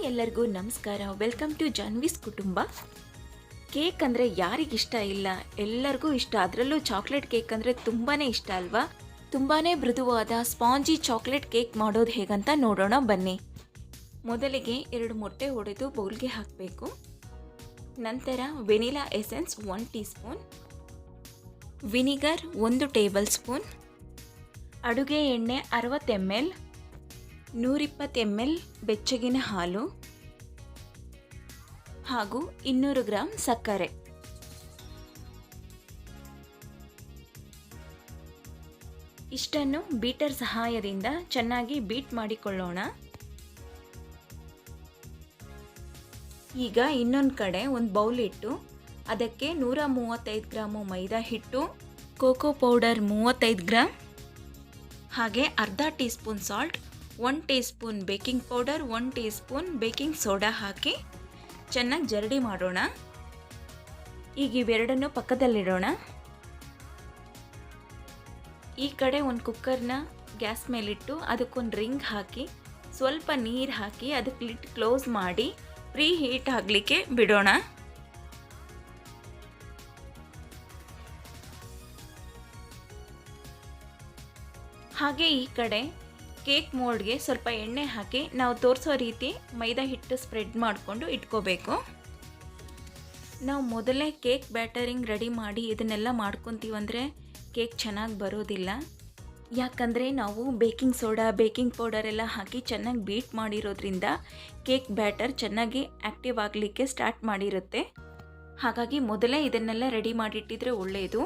ಎಲ್ಲರಿಗೂ ನಮಸ್ಕಾರ. Welcome to ಜಾನ್ವಿಸ್ ಕುಟುಂಬ. ಕೇಕ್ ಅಂದರೆ ಯಾರಿಗಿಷ್ಟ ಇಲ್ಲ, ಎಲ್ಲರಿಗೂ ಇಷ್ಟ. ಅದರಲ್ಲೂ ಚಾಕ್ಲೇಟ್ ಕೇಕ್ ಅಂದರೆ ತುಂಬಾ ಇಷ್ಟ ಅಲ್ವಾ? ತುಂಬಾ ಮೃದುವಾದ ಸ್ಪಾಂಜಿ ಚಾಕ್ಲೇಟ್ ಕೇಕ್ ಮಾಡೋದು ಹೇಗಂತ ನೋಡೋಣ ಬನ್ನಿ. ಮೊದಲಿಗೆ 2 ಮೊಟ್ಟೆ ಒಡೆದು ಬೌಲ್ಗೆ ಹಾಕಬೇಕು. ನಂತರ vanilla essence 1 tea spoon, vinegar 1 table spoon, ಅಡುಗೆ ಎಣ್ಣೆ 60 ml, 120 ml ಬೆಚ್ಚಗಿನ ಹಾಲು ಹಾಗೂ 200 ಗ್ರಾಂ ಸಕ್ಕರೆ. ಇಷ್ಟನ್ನು ಬೀಟರ್ ಸಹಾಯದಿಂದ ಚೆನ್ನಾಗಿ ಬೀಟ್ ಮಾಡಿಕೊಳ್ಳೋಣ. ಈಗ ಇನ್ನೊಂದು ಕಡೆ ಒಂದು ಬೌಲ್ ಇಟ್ಟು ಅದಕ್ಕೆ 135 ಗ್ರಾಮು ಮೈದಾ ಹಿಟ್ಟು, ಕೋಕೋ ಪೌಡರ್ 35 ಗ್ರಾಂ, ಹಾಗೆ ಅರ್ಧ teaspoon salt, 1 teaspoon baking powder, 1 teaspoon baking soda ಹಾಕಿ ಚೆನ್ನಾಗಿ ಜರಡಿ ಮಾಡೋಣ. ಈಗ ಇವೆರಡನ್ನು ಪಕ್ಕದಲ್ಲಿಡೋಣ. ಈ ಕಡೆ ಒಂದು ಕುಕ್ಕರ್ನ ಗ್ಯಾಸ್ ಮೇಲಿಟ್ಟು ಅದಕ್ಕೊಂದು ರಿಂಗ್ ಹಾಕಿ ಸ್ವಲ್ಪ ನೀರು ಹಾಕಿ ಅದಕ್ಕೆ ಲಿಡ್ ಕ್ಲೋಸ್ ಮಾಡಿ ಪ್ರೀ ಹೀಟ್ ಆಗಲಿಕ್ಕೆ ಬಿಡೋಣ. ಹಾಗೆ ಈ ಕಡೆ ಕೇಕ್ ಮೋಲ್ಡ್ಗೆ ಸ್ವಲ್ಪ ಎಣ್ಣೆ ಹಾಕಿ ನಾವು ತೋರಿಸೋ ರೀತಿ ಮೈದಾ ಹಿಟ್ಟು ಸ್ಪ್ರೆಡ್ ಮಾಡಿಕೊಂಡು ಇಟ್ಕೋಬೇಕು. ನಾವು ಮೊದಲೇ ಕೇಕ್ ಬ್ಯಾಟರಿಂಗ್ ರೆಡಿ ಮಾಡಿ ಇದನ್ನೆಲ್ಲ ಮಾಡ್ಕೊತೀವಂದರೆ ಕೇಕ್ ಚೆನ್ನಾಗಿ ಬರೋದಿಲ್ಲ. ಯಾಕಂದರೆ ನಾವು ಬೇಕಿಂಗ್ ಸೋಡಾ ಬೇಕಿಂಗ್ ಪೌಡರ್ ಎಲ್ಲ ಹಾಕಿ ಚೆನ್ನಾಗಿ ಬೀಟ್ ಮಾಡಿರೋದ್ರಿಂದ ಕೇಕ್ ಬ್ಯಾಟರ್ ಚೆನ್ನಾಗಿ ಆ್ಯಕ್ಟಿವ್ ಆಗಲಿಕ್ಕೆ ಸ್ಟಾರ್ಟ್ ಮಾಡಿರುತ್ತೆ. ಹಾಗಾಗಿ ಮೊದಲೇ ಇದನ್ನೆಲ್ಲ ರೆಡಿ ಮಾಡಿಟ್ಟಿದ್ರೆ ಒಳ್ಳೆಯದು.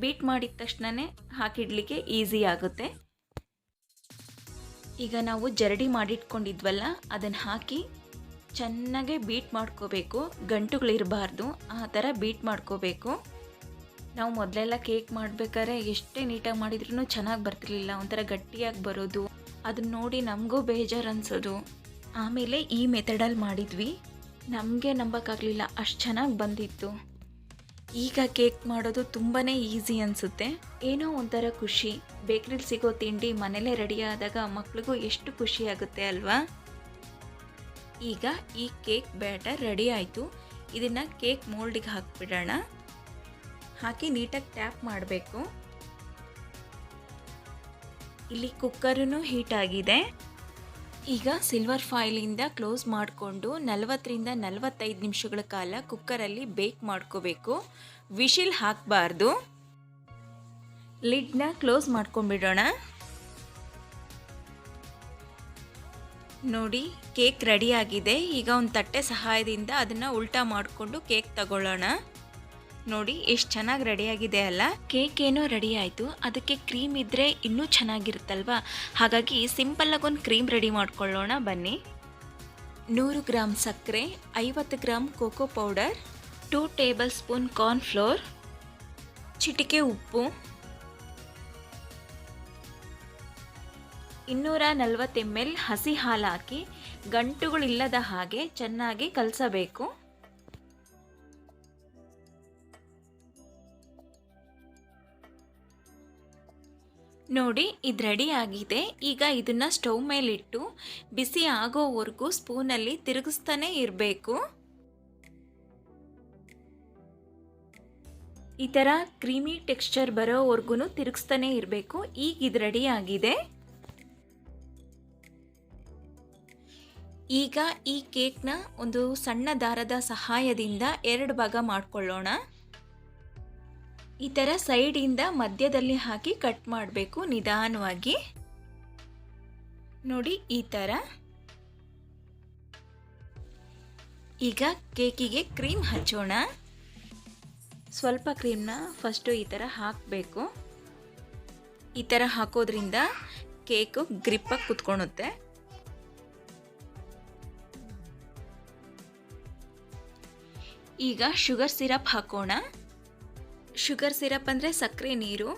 ಬೀಟ್ ಮಾಡಿದ ತಕ್ಷಣವೇ ಹಾಕಿಡಲಿಕ್ಕೆ ಈಸಿ ಆಗುತ್ತೆ. ಈಗ ನಾವು ಜರಡಿ ಮಾಡಿಟ್ಕೊಂಡಿದ್ವಲ್ಲ ಅದನ್ನು ಹಾಕಿ ಚೆನ್ನಾಗೆ ಬೀಟ್ ಮಾಡ್ಕೋಬೇಕು. ಗಂಟುಗಳಿರಬಾರ್ದು, ಆ ಥರ ಬೀಟ್ ಮಾಡ್ಕೋಬೇಕು. ನಾವು ಮೊದಲೆಲ್ಲ ಕೇಕ್ ಮಾಡಬೇಕಾದ್ರೆ ಎಷ್ಟೇ ನೀಟಾಗಿ ಮಾಡಿದ್ರೂ ಚೆನ್ನಾಗಿ ಬರ್ತಿರ್ಲಿಲ್ಲ, ಒಂಥರ ಗಟ್ಟಿಯಾಗಿ ಬರೋದು. ಅದನ್ನ ನೋಡಿ ನಮಗೂ ಬೇಜಾರು ಅನಿಸೋದು. ಆಮೇಲೆ ಈ ಮೆಥಡಲ್ಲಿ ಮಾಡಿದ್ವಿ, ನಮಗೆ ನಂಬೋಕ್ಕಾಗಲಿಲ್ಲ, ಅಷ್ಟು ಚೆನ್ನಾಗಿ ಬಂದಿತ್ತು. ಈಗ ಕೇಕ್ ಮಾಡೋದು ತುಂಬಾ ಈಸಿ ಅನಿಸುತ್ತೆ. ಏನೋ ಒಂಥರ ಖುಷಿ. ಬೇಕ್ರಿಲಿ ಸಿಗೋ ತಿಂಡಿ ಮನೇಲೇ ರೆಡಿ ಆದಾಗ ಮಕ್ಳಿಗೂ ಎಷ್ಟು ಖುಷಿ ಆಗುತ್ತೆ ಅಲ್ವಾ? ಈಗ ಈ ಕೇಕ್ ಬ್ಯಾಟರ್ ರೆಡಿ ಆಯಿತು. ಇದನ್ನು ಕೇಕ್ ಮೋಲ್ಡಿಗೆ ಹಾಕಿಬಿಡೋಣ. ಹಾಕಿ ನೀಟಾಗಿ ಟ್ಯಾಪ್ ಮಾಡಬೇಕು. ಇಲ್ಲಿ ಕುಕ್ಕರೂ ಹೀಟ್ ಆಗಿದೆ. ಈಗ ಸಿಲ್ವರ್ ಫಾಯಿಲಿಂದ ಕ್ಲೋಸ್ ಮಾಡಿಕೊಂಡು 40ರಿಂದ 45 ನಿಮಿಷಗಳ ಕಾಲ ಕುಕ್ಕರಲ್ಲಿ ಬೇಕ್ ಮಾಡ್ಕೋಬೇಕು. ವಿಶಿಲ್ ಹಾಕಬಾರ್ದು. ಲಿಡ್ನ ಕ್ಲೋಸ್ ಮಾಡ್ಕೊಂಡ್ಬಿಡೋಣ. ನೋಡಿ ಕೇಕ್ ರೆಡಿ ಆಗಿದೆ. ಈಗ ಒಂದು ತಟ್ಟೆ ಸಹಾಯದಿಂದ ಅದನ್ನು ಉಲ್ಟಾ ಮಾಡಿಕೊಂಡು ಕೇಕ್ ತಗೊಳ್ಳೋಣ. ನೋಡಿ ಎಷ್ಟು ಚೆನ್ನಾಗಿ ರೆಡಿಯಾಗಿದೆ ಅಲ್ಲ? ಕೇಕ್ ಏನೋ ರೆಡಿ ಆಯಿತು. ಅದಕ್ಕೆ ಕ್ರೀಮ್ ಇದ್ದರೆ ಇನ್ನೂ ಚೆನ್ನಾಗಿರುತ್ತಲ್ವ? ಹಾಗಾಗಿ ಸಿಂಪಲ್ಲಾಗಿ ಒಂದು ಕ್ರೀಮ್ ರೆಡಿ ಮಾಡ್ಕೊಳ್ಳೋಣ ಬನ್ನಿ. 100 ಗ್ರಾಮ್ ಸಕ್ಕರೆ, 50 gram cocoa powder, 2 table spoon cornflour, ಚಿಟಿಕೆ ಉಪ್ಪು, 240 ml ಹಸಿ ಹಾಲು ಹಾಕಿ ಗಂಟುಗಳಿಲ್ಲದ ಹಾಗೆ ಚೆನ್ನಾಗಿ ಕಲಸಬೇಕು. ನೋಡಿ ಇದು ರೆಡಿ ಆಗಿದೆ. ಈಗ ಇದನ್ನು ಸ್ಟವ್ ಮೇಲಿಟ್ಟು ಬಿಸಿ ಆಗೋವರೆಗೂ ಸ್ಪೂನಲ್ಲಿ ತಿರುಗಿಸ್ತಾನೆ ಇರಬೇಕು. ಈ ಥರ ಕ್ರೀಮಿ ಟೆಕ್ಸ್ಚರ್ ಬರೋವರೆಗೂ ತಿರುಗಿಸ್ತಾನೆ ಇರಬೇಕು. ಈಗ ಇದು ರೆಡಿ ಆಗಿದೆ. ಈಗ ಈ ಕೇಕ್ನ ಒಂದು ಸಣ್ಣ ದಾರದ ಸಹಾಯದಿಂದ 2 ಭಾಗ ಮಾಡಿಕೊಳ್ಳೋಣ. ಈ ಥರ ಸೈಡಿಂದ ಮಧ್ಯದಲ್ಲಿ ಹಾಕಿ ಕಟ್ ಮಾಡಬೇಕು ನಿಧಾನವಾಗಿ. ನೋಡಿ ಈ ಥರ. ಈಗ ಕೇಕಿಗೆ ಕ್ರೀಮ್ ಹಚ್ಚೋಣ. ಸ್ವಲ್ಪ ಕ್ರೀಮ್ನ ಫಸ್ಟು ಈ ಥರ ಹಾಕಬೇಕು. ಈ ಥರ ಹಾಕೋದ್ರಿಂದ ಕೇಕು ಗ್ರಿಪ್ಪಾಗಿ ಕುತ್ಕೊಳ್ಳುತ್ತೆ. ಈಗ ಶುಗರ್ ಸಿರಪ್ ಹಾಕೋಣ. ಶುಗರ್ ಸಿರಪ್ ಅಂದರೆ ಸಕ್ಕರೆ ನೀರು.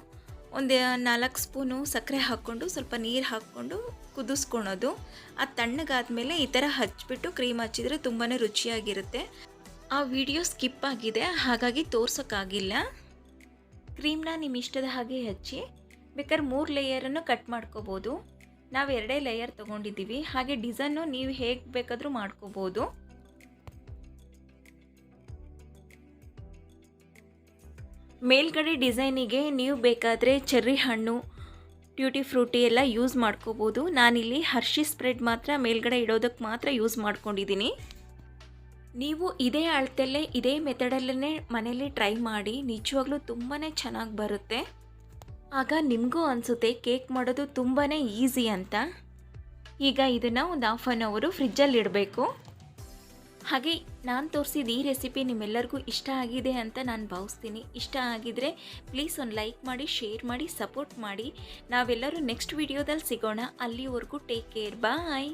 ಒಂದು 4 ಸ್ಪೂನು ಸಕ್ಕರೆ ಹಾಕ್ಕೊಂಡು ಸ್ವಲ್ಪ ನೀರು ಹಾಕ್ಕೊಂಡು ಕುದಿಸ್ಕೊಳೋದು. ಅದು ತಣ್ಣಗಾದ್ಮೇಲೆ ಈ ಥರ ಹಚ್ಬಿಟ್ಟು ಕ್ರೀಮ್ ಹಚ್ಚಿದರೆ ತುಂಬಾ ರುಚಿಯಾಗಿರುತ್ತೆ. ಆ ವಿಡಿಯೋ ಸ್ಕಿಪ್ ಆಗಿದೆ, ಹಾಗಾಗಿ ತೋರ್ಸೋಕ್ಕಾಗಿಲ್ಲ. ಕ್ರೀಮ್ನ ನಿಮ್ಮ ಇಷ್ಟದ ಹಾಗೆ ಹಚ್ಚಿ. ಬೇಕಾದ್ರೆ 3 ಲೇಯರನ್ನು ಕಟ್ ಮಾಡ್ಕೋಬೋದು. ನಾವು 2 ಲೇಯರ್ ತೊಗೊಂಡಿದ್ದೀವಿ. ಹಾಗೆ ಡಿಸೈನು ನೀವು ಹೇಗೆ ಬೇಕಾದರೂ ಮಾಡ್ಕೋಬೋದು. ಮೇಲ್ಗಡೆ ಡಿಸೈನಿಗೆ ನೀವು ಬೇಕಾದರೆ ಚೆರ್ರಿ ಹಣ್ಣು, ಟ್ಯೂಟಿ ಫ್ರೂಟಿ ಎಲ್ಲ ಯೂಸ್ ಮಾಡ್ಕೋಬೋದು. ನಾನಿಲ್ಲಿ ಹರ್ಷಿ ಸ್ಪ್ರೆಡ್ ಮಾತ್ರ ಮೇಲ್ಗಡೆ ಇಡೋದಕ್ಕೆ ಮಾತ್ರ ಯೂಸ್ ಮಾಡ್ಕೊಂಡಿದ್ದೀನಿ. ನೀವು ಇದೇ ಅಳತೆಯಲ್ಲೇ ಇದೇ ಮೆಥಡಲ್ಲೇ ಮನೇಲಿ ಟ್ರೈ ಮಾಡಿ, ನಿಜವಾಗ್ಲೂ ತುಂಬಾ ಚೆನ್ನಾಗಿ ಬರುತ್ತೆ. ಆಗ ನಿಮಗೂ ಅನಿಸುತ್ತೆ ಕೇಕ್ ಮಾಡೋದು ತುಂಬಾ ಈಸಿ ಅಂತ. ಈಗ ಇದನ್ನು ಒಂದು 1/2 ಅವರ್ ಫ್ರಿಜ್ಜಲ್ಲಿ ಇಡಬೇಕು. ಹಾಗೆ ನಾನು ತೋರಿಸಿದ ಈ ರೆಸಿಪಿ ನಿಮ್ಮೆಲ್ಲರಿಗೂ ಇಷ್ಟ ಆಗಿದೆ ಅಂತ ನಾನು ಭಾವಿಸ್ತೀನಿ. ಇಷ್ಟ ಆಗಿದರೆ ಪ್ಲೀಸ್ ಒಂದು ಲೈಕ್ ಮಾಡಿ, ಶೇರ್ ಮಾಡಿ, ಸಪೋರ್ಟ್ ಮಾಡಿ. ನಾವೆಲ್ಲರೂ ನೆಕ್ಸ್ಟ್ ವಿಡಿಯೋದಲ್ಲಿ ಸಿಗೋಣ. ಅಲ್ಲಿವರೆಗೂ ಟೇಕ್ ಕೇರ್, ಬಾಯ್.